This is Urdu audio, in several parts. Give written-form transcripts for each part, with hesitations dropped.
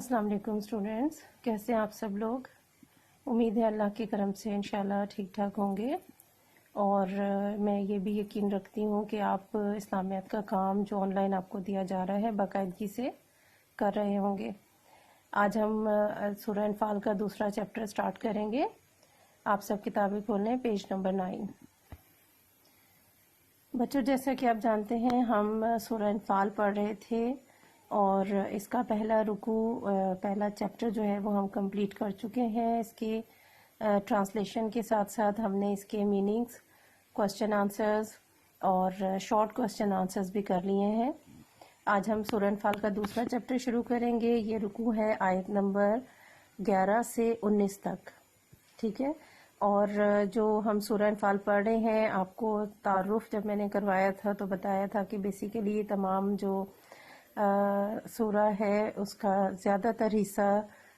السلام علیکم اسٹوڈینٹس، کیسے ہیں آپ سب لوگ؟ امید ہے اللہ کے کرم سے انشاءاللہ ٹھیک ٹھاک ہوں گے، اور میں یہ بھی یقین رکھتی ہوں کہ آپ اسلامیات کا کام جو آن لائن آپ کو دیا جا رہا ہے باقاعدگی سے کر رہے ہوں گے۔ آج ہم سورہ انفال کا دوسرا چیپٹر سٹارٹ کریں گے۔ آپ سب کتابیں کھولیں، پیج نمبر 9۔ بچوں، جیسا کہ آپ جانتے ہیں ہم سورہ انفال پڑھ رہے تھے، اور اس کا پہلا رکوع پہلا چیپٹر جو ہے وہ ہم کمپلیٹ کر چکے ہیں۔ اس کے ٹرانسلیشن کے ساتھ ساتھ ہم نے اس کے میننگز، کوسچن آنسرز اور شارٹ کوسچن آنسرز بھی کر لیے ہیں۔ آج ہم سورہ انفال کا دوسرا چیپٹر شروع کریں گے۔ یہ رکوع ہے آیت نمبر 11 سے 19 تک، ٹھیک ہے؟ اور جو ہم سورہ انفال پڑھ رہے ہیں، آپ کو تعارف جب میں نے کروایا تھا تو بتایا تھا کہ بیسیکلی یہ تمام جو سورہ ہے اس کا زیادہ تر حصہ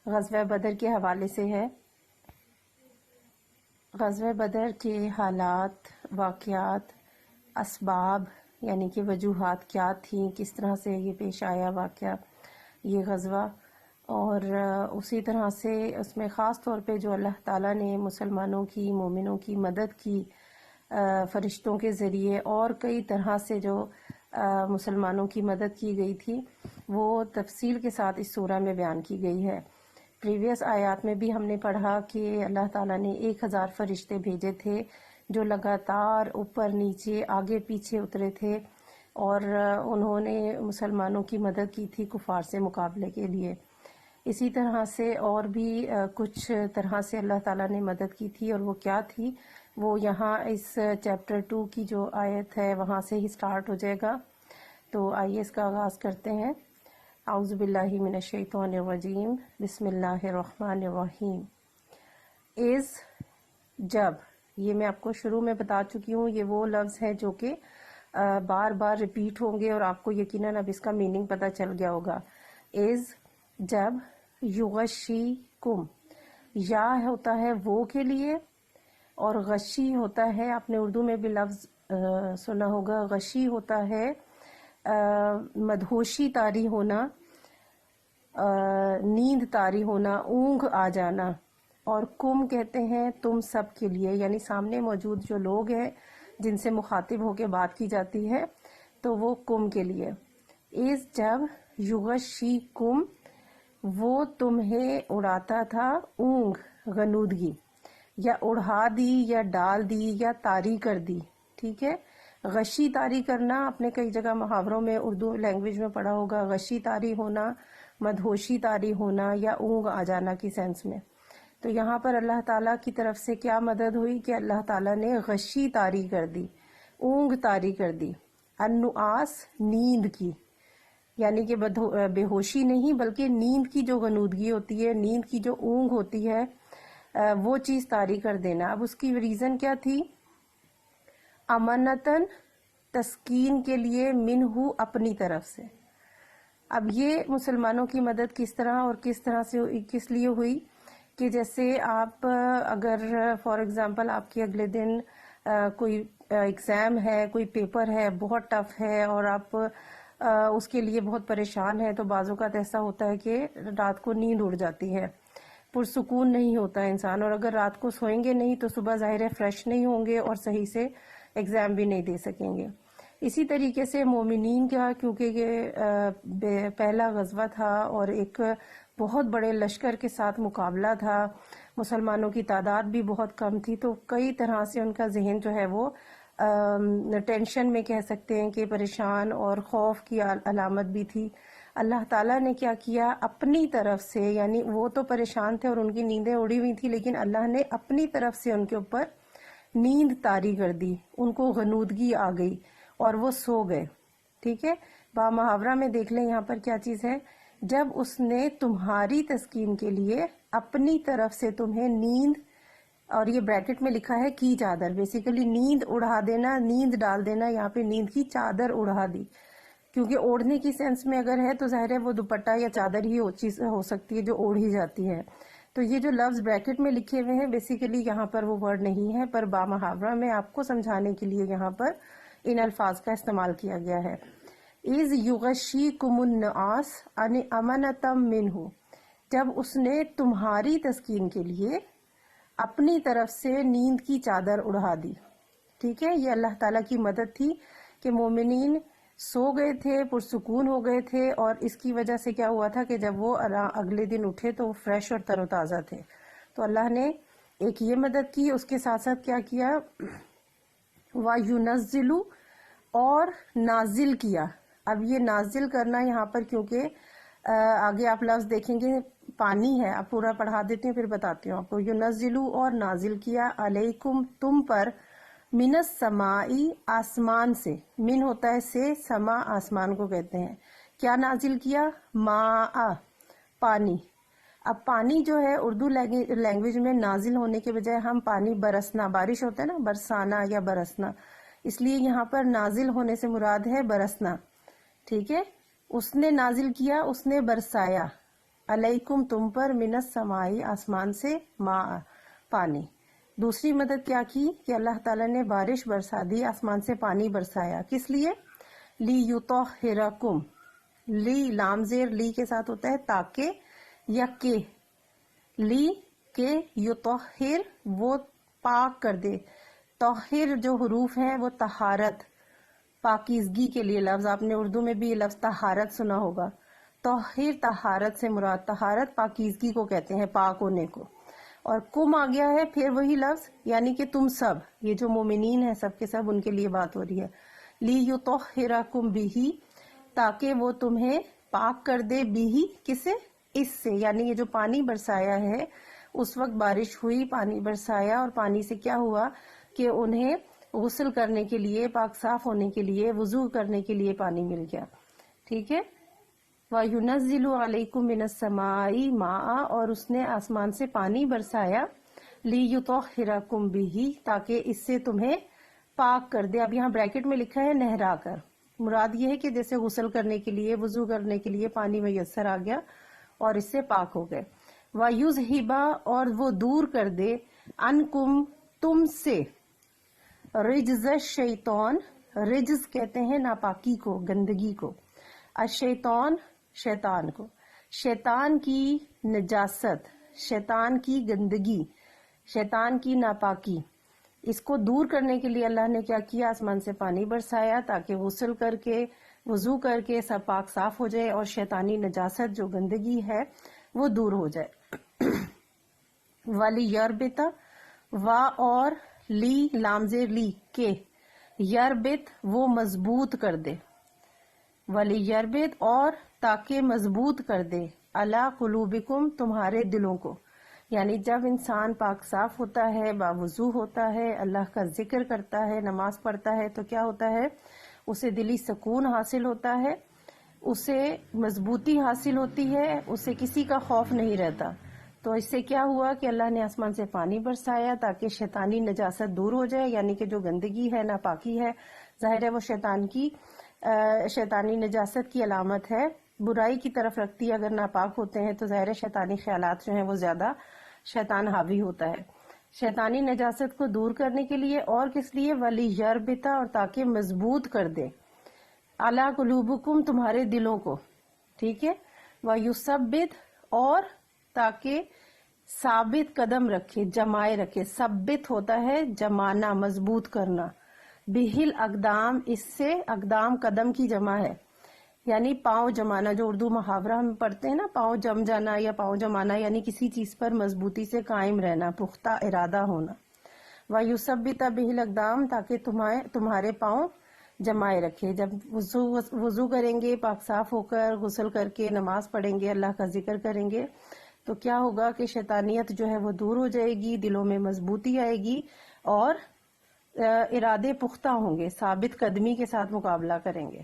غزوہ بدر کے حوالے سے ہے۔ غزوہ بدر کے حالات، واقعات، اسباب یعنی کہ وجوہات کیا تھیں، کس طرح سے یہ پیش آیا واقعہ، یہ غزوہ، اور اسی طرح سے اس میں خاص طور پہ جو اللہ تعالیٰ نے مسلمانوں کی، مومنوں کی مدد کی فرشتوں کے ذریعے، اور کئی طرح سے جو مسلمانوں کی مدد کی گئی تھی، وہ تفصیل کے ساتھ اس سورہ میں بیان کی گئی ہے۔ پریویس آیات میں بھی ہم نے پڑھا کہ اللہ تعالیٰ نے 1000 فرشتے بھیجے تھے جو لگاتار اوپر نیچے آگے پیچھے اترے تھے، اور انہوں نے مسلمانوں کی مدد کی تھی کفار سے مقابلے کے لیے۔ اسی طرح سے اور بھی کچھ طرح سے اللہ تعالیٰ نے مدد کی تھی، اور وہ کیا تھی وہ یہاں اس چیپٹر 2 کی جو آیت ہے وہاں سے ہی سٹارٹ ہو جائے گا۔ تو آئیے اس کا آغاز کرتے ہیں۔ اعوذ باللہ من الشیطان الرجیم، بسم اللہ الرحمن الرحیم۔ از، جب، یہ میں آپ کو شروع میں بتا چکی ہوں، یہ وہ لفظ ہیں جو کہ بار بار ریپیٹ ہوں گے، اور آپ کو یقیناً اب اس کا میننگ پتہ چل گیا ہوگا۔ از، جب، یغشیکم، یا ہوتا ہے وہ کے لیے، اور غشی ہوتا ہے، آپ نے اردو میں بھی لفظ سنا ہوگا، غشی ہوتا ہے مدہوشی طاری ہونا، نیند طاری ہونا، اونگ آ جانا، اور کم کہتے ہیں تم سب کے لیے، یعنی سامنے موجود جو لوگ ہیں جن سے مخاطب ہو کے بات کی جاتی ہے تو وہ کم کے لیے۔ اس، جب، یغشیکم، وہ تمہیں اڑاتا تھا، اونگ، غنودگی، یا اڑا دی یا ڈال دی یا طاری کر دی، ٹھیک ہے؟ غشی طاری کرنا آپ نے کئی جگہ محاوروں میں اردو لینگویج میں پڑھا ہوگا، غشی طاری ہونا، مدہوشی طاری ہونا، یا اونگ آ جانا کی سینس میں۔ تو یہاں پر اللہ تعالیٰ کی طرف سے کیا مدد ہوئی کہ اللہ تعالیٰ نے غشی طاری کر دی، اونگ طاری کر دی، النعاس، نیند کی، یعنی کہ بے ہوشی نہیں بلکہ نیند کی جو غنودگی ہوتی ہے، نیند کی جو اونگ ہوتی ہے، وہ چیز طاری کر دینا۔ اب اس کی ریزن کیا تھی؟ امنتن، تسکین کے لیے، منہو، اپنی طرف سے۔ اب یہ مسلمانوں کی مدد کس طرح اور کس طرح سے کس لیے ہوئی کہ جیسے آپ اگر فار ایگزامپل آپ کے اگلے دن کوئی ایگزام ہے، کوئی پیپر ہے بہت ٹف ہے، اور آپ اس کے لیے بہت پریشان ہیں، تو بعض اوقات ایسا ہوتا ہے کہ رات کو نیند اڑ جاتی ہے، پرسکون نہیں ہوتا انسان، اور اگر رات کو سوئیں گے نہیں تو صبح ظاہر ہے فریش نہیں ہوں گے اور صحیح سے ایگزام بھی نہیں دے سکیں گے۔ اسی طریقے سے مومنین کا، کیونکہ یہ پہلا غزوہ تھا اور ایک بہت بڑے لشکر کے ساتھ مقابلہ تھا، مسلمانوں کی تعداد بھی بہت کم تھی، تو کئی طرح سے ان کا ذہن جو ہے وہ ٹینشن میں کہہ سکتے ہیں کہ پریشان اور خوف کی علامت بھی تھی۔ اللہ تعالیٰ نے کیا کیا اپنی طرف سے، یعنی وہ تو پریشان تھے اور ان کی نیندیں اڑی ہوئی تھی، لیکن اللہ نے اپنی طرف سے ان کے اوپر نیند طاری کر دی، ان کو غنودگی آ گئی اور وہ سو گئے، ٹھیک ہے؟ با محاورہ میں دیکھ لیں یہاں پر کیا چیز ہے، جب اس نے تمہاری تسکین کے لیے اپنی طرف سے تمہیں نیند، اور یہ بریکٹ میں لکھا ہے کی چادر، بیسیکلی نیند اڑا دینا، نیند ڈال دینا، یہاں پہ نیند کی چادر اڑا دی، کیونکہ اوڑھنے کی سینس میں اگر ہے تو ظاہر ہے وہ دوپٹہ یا چادر ہی چیز ہو سکتی ہے جو اوڑھی جاتی ہے۔ تو یہ جو لفظ بریکٹ میں لکھے ہوئے ہیں بیسیکلی یہاں پر وہ ورڈ نہیں ہے، پر با محاورہ میں آپ کو سمجھانے کے لیے یہاں پر ان الفاظ کا استعمال کیا گیا ہے۔ اِذ یغشیکم النعاس امنۃ منہ، جب اس نے تمہاری تسکین کے لیے اپنی طرف سے نیند کی چادر اڑا دی. ٹھیک ہے، یہ اللہ تعالیٰ کی مدد تھی کہ مومنین سو گئے تھے، پرسکون ہو گئے تھے، اور اس کی وجہ سے کیا ہوا تھا کہ جب وہ اگلے دن اٹھے تو وہ فریش اور تر و تازہ تھے. تو اللہ نے ایک یہ مدد کی، اس کے ساتھ ساتھ کیا کیا، وَيُنَزِّلُ، اور نازل کیا. اب یہ نازل کرنا یہاں پر کیونکہ آگے آپ لفظ دیکھیں گے پانی ہے، اب پورا پڑھا دیتی ہوں پھر بتاتی ہوں آپ کو. یُنَزِّلُ، اور نازل کیا، علیکم، تم پر، من السمائی، آسمان سے. من ہوتا ہے سے، سما آسمان کو کہتے ہیں. کیا نازل کیا؟ ماء، پانی. اب پانی جو ہے اردو لینگویج میں نازل ہونے کے بجائے ہم پانی برسنا، بارش ہوتا ہے نا، برسانا یا برسنا، اس لیے یہاں پر نازل ہونے سے مراد ہے برسنا. ٹھیک ہے، اس نے نازل کیا، اس نے برسایا، علیکم، تم پر، من السمائی، آسمان سے، ماء، پانی. دوسری مدد کیا کی کہ اللہ تعالیٰ نے بارش برسا دی، آسمان سے پانی برسایا. کس لیے؟ لیطہرکم، لی لام زیر لی کے ساتھ ہوتا ہے تاکہ یا کہ، لی کہ یطہر، وہ پاک کر دے. طہر جو حروف ہیں وہ طہارت، پاکیزگی کے لیے لفظ، آپ نے اردو میں بھی یہ لفظ طہارت سنا ہوگا. طہر طہارت سے مراد، طہارت پاکیزگی کو کہتے ہیں، پاک ہونے کو. اور کم آ گیا ہے پھر وہی لفظ، یعنی کہ تم سب، یہ جو مومنین ہیں سب کے سب، ان کے لیے بات ہو رہی ہے. لیطہرکم بہ، تاکہ وہ تمہیں پاک کر دے، بہ، کسے؟ اس سے. یعنی یہ جو پانی برسایا ہے، اس وقت بارش ہوئی، پانی برسایا، اور پانی سے کیا ہوا کہ انہیں غسل کرنے کے لیے، پاک صاف ہونے کے لیے، وضو کرنے کے لیے پانی مل گیا. ٹھیک ہے، وَيُنَزِّلُ عَلَيْكُم مِّنَ السَّمَاءِ مَاءً، اور اس نے آسمان سے پانی برسایا، لِيُطَهِّرَكُم بِهِ، تاکہ اس سے تمہیں پاک کر دے. اب یہاں بریکٹ میں لکھا ہے نہرا کر، مراد یہ ہے کہ جیسے غسل کرنے کے لیے، وضو کرنے کے لیے پانی میسر آ گیا اور اس سے پاک ہو گئے. وَيُذْهِبَ، اور وہ دور کر دے، عَنْكُم، تم سے، رجز الشیطان، رجز کہتے ہیں ناپاکی کو، گندگی کو، الشیطان، شیطان کو، شیطان کی نجاست، شیطان کی گندگی، شیطان کی ناپاکی، اس کو دور کرنے کے لیے اللہ نے کیا کیا؟ آسمان سے پانی برسایا تاکہ غسل کر کے، وضو کر کے سب پاک صاف ہو جائے اور شیطانی نجاست جو گندگی ہے وہ دور ہو جائے. وَلِيَرْبِطَ، وا اور لی لام زیر لی کے، یربت، وہ مضبوط کر دے، وَلِيَرْبِطْ، اور تاکہ مضبوط کر دے، عَلَىٰ قُلُوبِكُمْ، تمہارے دلوں کو. یعنی جب انسان پاک صاف ہوتا ہے، باوضو ہوتا ہے، اللہ کا ذکر کرتا ہے، نماز پڑھتا ہے، تو کیا ہوتا ہے؟ اسے دلی سکون حاصل ہوتا ہے، اسے مضبوطی حاصل ہوتی ہے، اسے کسی کا خوف نہیں رہتا. تو اس سے کیا ہوا کہ اللہ نے آسمان سے پانی برسایا تاکہ شیطانی نجاست دور ہو جائے، یعنی کہ جو گندگی ہے، ناپاکی ہے، ظاہر ہے وہ شیطانی نجاست کی علامت ہے، برائی کی طرف رکھتی ہے. اگر ناپاک ہوتے ہیں تو ظاہر شیطانی خیالات جو ہیں وہ زیادہ شیطان حاوی ہوتا ہے. شیطانی نجاست کو دور کرنے کے لیے، اور کس لیے؟ وَلِيَرْبِطَ، اور تاکہ مضبوط کر دے، عَلَىٰ قُلُوبِكُمْ، تمہارے دلوں کو. ٹھیک ہے، وَيُثَبِّتْ، اور تاکہ ثابت قدم رکھے، جمائے رکھے. ثبت ہوتا ہے جمانا، مضبوط کرنا. بِهِ الْأَقْدَامِ، اس سے اقدام قدم کی جمع ہے، یعنی پاؤں جمانا. جو اردو محاورہ ہم پڑھتے ہیں نا، پاؤں جم جانا یا پاؤں جمانا، یعنی کسی چیز پر مضبوطی سے قائم رہنا، پختہ ارادہ ہونا. وَيُثَبِّتَ بِهِ الْأَقْدَامِ، تاکہ تمہارے پاؤں جمائے رکھے. جب وضو کریں گے، پاک صاف ہو کر، غسل کر کے نماز پڑھیں گے، اللہ کا ذکر کریں گے، تو کیا ہوگا کہ شیطانیت جو ہے وہ دور ہو جائے گی، دلوں میں مضبوطی آئے گی اور ارادے پختہ ہوں گے، ثابت قدمی کے ساتھ مقابلہ کریں گے.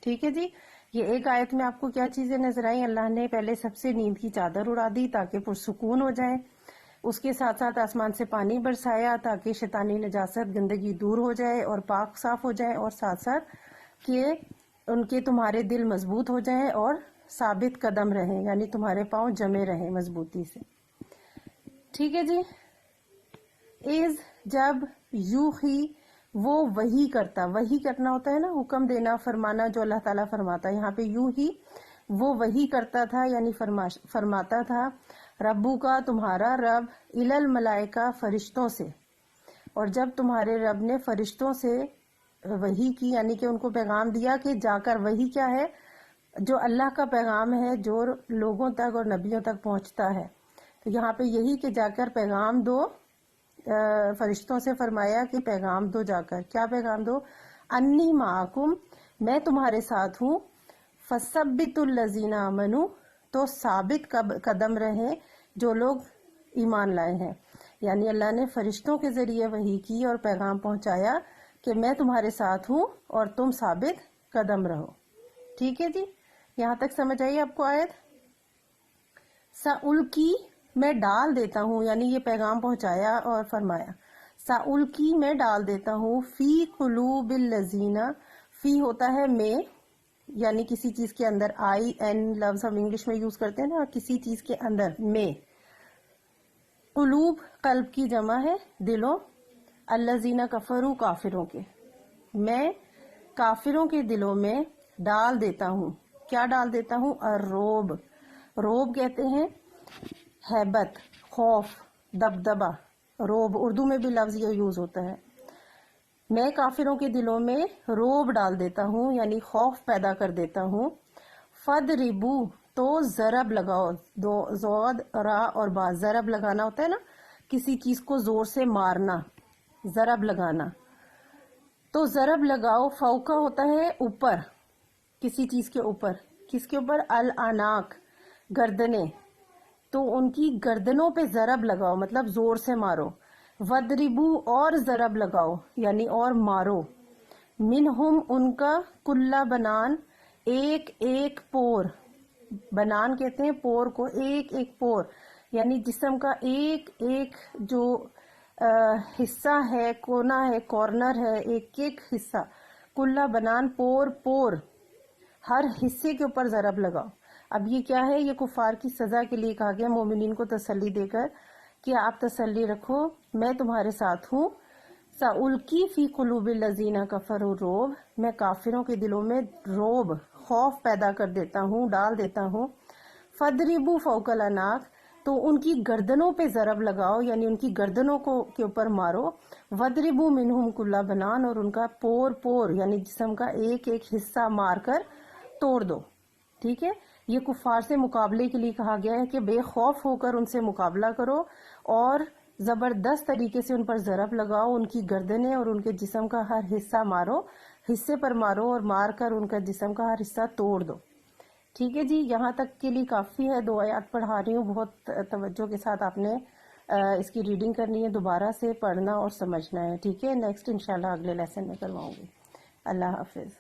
ٹھیک ہے جی، یہ ایک آیت میں آپ کو کیا چیزیں نظر آئیں؟ اللہ نے پہلے سب سے نیند کی چادر اڑا دی تاکہ پرسکون ہو جائیں، اس کے ساتھ ساتھ آسمان سے پانی برسایا تاکہ شیطانی نجاست، گندگی دور ہو جائے اور پاک صاف ہو جائے، اور ساتھ ساتھ کہ ان کے تمہارے دل مضبوط ہو جائیں اور ثابت قدم رہیں، یعنی تمہارے پاؤں جمے رہیں مضبوطی سے. ٹھیک ہے جی. از، جب، یوحی، وہ وحی کرتا. وحی کرنا ہوتا ہے نا، حکم دینا، فرمانا، جو اللہ تعالیٰ فرماتا ہے. یہاں پہ یوحی وہ وحی کرتا تھا یعنی فرماتا تھا ربو کا تمہارا رب الل ملائکہ فرشتوں سے، اور جب تمہارے رب نے فرشتوں سے وحی کی یعنی کہ ان کو پیغام دیا کہ جا کر وحی کیا ہے، جو اللہ کا پیغام ہے جو لوگوں تک اور نبیوں تک پہنچتا ہے، تو یہاں پہ یہی کہ جا کر پیغام دو، فرشتوں سے فرمایا کہ پیغام دو، جا کر کیا پیغام دو، انی معکم میں تمہارے ساتھ ہوں، فثبتوا الذین آمنوا تو ثابت قدم رہیں جو لوگ ایمان لائے ہیں، یعنی اللہ نے فرشتوں کے ذریعے وحی کی اور پیغام پہنچایا کہ میں تمہارے ساتھ ہوں اور تم ثابت قدم رہو۔ ٹھیک ہے جی، یہاں تک سمجھ آئی آپ کو آیت؟ سألقی میں ڈال دیتا ہوں، یعنی یہ پیغام پہنچایا اور فرمایا سألقی میں ڈال دیتا ہوں، فی قلوب الذین، فی ہوتا ہے میں، یعنی کسی چیز کے اندر، آئی این لفظ ہم انگلش میں یوز کرتے ہیں نا، کسی چیز کے اندر میں، قلوب قلب کی جمع ہے، دلوں، الذین کفروا کافروں کے، میں کافروں کے دلوں میں ڈال دیتا ہوں، کیا ڈال دیتا ہوں، الرعب، روب کہتے ہیں ہیبت، خوف، دبدبہ، روب اردو میں بھی لفظ یہ یوز ہوتا ہے، میں کافروں کے دلوں میں روب ڈال دیتا ہوں یعنی خوف پیدا کر دیتا ہوں، فَضْرِبُوا تو ضرب لگاؤ، دو زود را اور با، ضرب لگانا ہوتا ہے نا، کسی چیز کو زور سے مارنا، ضرب لگانا، تو ضرب لگاؤ، فوقہ ہوتا ہے اوپر، کسی چیز کے اوپر، کس کے اوپر، الاعناق گردنیں، تو ان کی گردنوں پہ ضرب لگاؤ مطلب زور سے مارو، وَضْرِبُوا اور ضرب لگاؤ یعنی اور مارو، منہم ان کا، کلّ بنان ایک ایک پور، بنان کہتے ہیں پور کو، ایک ایک پور یعنی جسم کا ایک ایک جو حصہ ہے، کونا ہے، کارنر ہے، ایک ایک حصہ، کلّ بنان پور پور، ہر حصے کے اوپر ضرب لگاؤ۔ اب یہ کیا ہے، یہ کفار کی سزا کے لیے کہا گیا، مومنین کو تسلی دے کر کہ آپ تسلی رکھو، میں تمہارے ساتھ ہوں، سألقی فی قلوب الذین کفروا الرعب، میں کافروں کے دلوں میں روب، خوف پیدا کر دیتا ہوں، ڈال دیتا ہوں، فَضْرِبُوا فَوْقَ الْأَعْنَاقِ تو ان کی گردنوں پہ ضرب لگاؤ یعنی ان کی گردنوں کے اوپر مارو، وَضْرِبُوا مِنْهُمْ كُلَّ بنان اور ان کا پور پور یعنی جسم کا ایک ایک حصہ مار کر توڑ دو۔ ٹھیک ہے، یہ کفار سے مقابلے کے لیے کہا گیا ہے کہ بے خوف ہو کر ان سے مقابلہ کرو اور زبردست طریقے سے ان پر ضرب لگاؤ، ان کی گردنیں اور ان کے جسم کا ہر حصہ مارو، حصے پر مارو اور مار کر ان کا جسم کا ہر حصہ توڑ دو۔ ٹھیک ہے جی، یہاں تک کے لیے کافی ہے، 2 آیات پڑھا رہی ہوں، بہت توجہ کے ساتھ آپ نے اس کی ریڈنگ کرنی ہے، دوبارہ سے پڑھنا اور سمجھنا ہے۔ ٹھیک ہے، نیکسٹ انشاءاللہ اگلے لیسن میں کرواؤں گی۔ اللہ حافظ۔